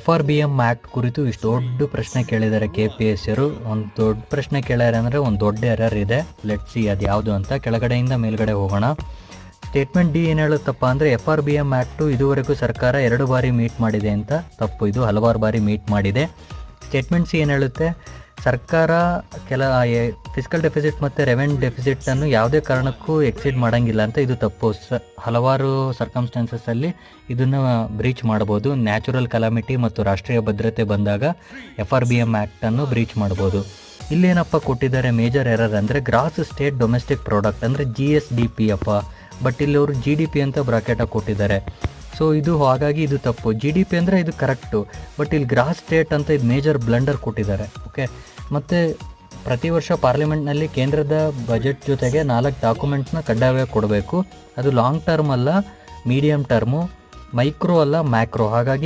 FRBM act ಕುರಿತು ಇಷ್ಟು ದೊಡ್ಡ ಪ್ರಶ್ನೆ ಕೇಳಿದ್ದಾರೆ KPSCರು. ಒಂದು ದೊಡ್ಡ ಪ್ರಶ್ನೆ ಕೇಳ್ಯಾರ ಅಂದರೆ ಒಂದು ದೊಡ್ಡ ಎರರ್ ಇದೆ. ಲೆಟ್ ಸಿ ಅದು ಯಾವುದು ಅಂತ. ಕೆಳಗಡೆಯಿಂದ ಮೇಲ್ಗಡೆ ಹೋಗೋಣ. ಸ್ಟೇಟ್ಮೆಂಟ್ ಡಿ ಏನು ಹೇಳುತ್ತಪ್ಪ ಅಂದರೆ FRBM ಆ್ಯಕ್ಟು ಇದುವರೆಗೂ ಸರ್ಕಾರ 2 ಬಾರಿ ಮೀಟ್ ಮಾಡಿದೆ ಅಂತ. ತಪ್ಪು, ಇದು ಹಲವಾರು ಬಾರಿ ಮೀಟ್ ಮಾಡಿದೆ. ಸ್ಟೇಟ್ಮೆಂಟ್ ಸಿ ಏನು ಹೇಳುತ್ತೆ, ಸರ್ಕಾರ ಫಿಸಿಕಲ್ ಡೆಫಿಸಿಟ್ ಮತ್ತು ರೆವೆನ್ಯೂ ಡೆಫಿಸಿಟನ್ನು ಯಾವುದೇ ಕಾರಣಕ್ಕೂ ಎಕ್ಸಿಡ್ ಮಾಡೋಂಗಿಲ್ಲ ಅಂತ. ಇದು ತಪ್ಪು. ಹಲವಾರು ಸರ್ಕಮ್ಸ್ಟಾನ್ಸಸ್ಸಲ್ಲಿ ಇದನ್ನು ಬ್ರೀಚ್ ಮಾಡ್ಬೋದು. ನ್ಯಾಚುರಲ್ ಕಲಾಮಿಟಿ ಮತ್ತು ರಾಷ್ಟ್ರೀಯ ಭದ್ರತೆ ಬಂದಾಗ FRBM ಆ್ಯಕ್ಟನ್ನು ಬ್ರೀಚ್ ಮಾಡ್ಬೋದು. ಇಲ್ಲೇನಪ್ಪ ಕೊಟ್ಟಿದ್ದಾರೆ ಮೇಜರ್ ಎರರ್ ಅಂದರೆ ಗ್ರಾಸ್ ಸ್ಟೇಟ್ ಡೊಮೆಸ್ಟಿಕ್ ಪ್ರಾಡಕ್ಟ್ ಅಂದರೆ GSDP ಅಪ್ಪ. ಬಟ್ ಇಲ್ಲಿ ಅವರು GDP ಅಂತ ಬ್ರಾಕೆಟಾಗಿ ಕೊಟ್ಟಿದ್ದಾರೆ. ಸೊ ಇದು ಹಾಗಾಗಿ ಇದು ತಪ್ಪು. GDP ಅಂದರೆ ಇದು ಕರೆಕ್ಟು, ಬಟ್ ಇಲ್ಲಿ ಗ್ರಾಸ್ ಸ್ಟೇಟ್ ಅಂತ ಇದು ಮೇಜರ್ ಬ್ಲಂಡರ್ ಕೊಟ್ಟಿದ್ದಾರೆ. ಓಕೆ, ಮತ್ತು ಪ್ರತಿ ವರ್ಷ ಪಾರ್ಲಿಮೆಂಟ್ನಲ್ಲಿ ಕೇಂದ್ರದ ಬಜೆಟ್ ಜೊತೆಗೆ 4 ಡಾಕ್ಯುಮೆಂಟ್ಸ್ನ ಕಡ್ಡಾಯವಾಗಿ ಕೊಡಬೇಕು. ಅದು ಲಾಂಗ್ ಟರ್ಮ್ ಅಲ್ಲ, ಮೀಡಿಯಮ್ ಟರ್ಮು, ಮೈಕ್ರೋ ಅಲ್ಲ, ಮ್ಯಾಕ್ರೋ. ಹಾಗಾಗಿ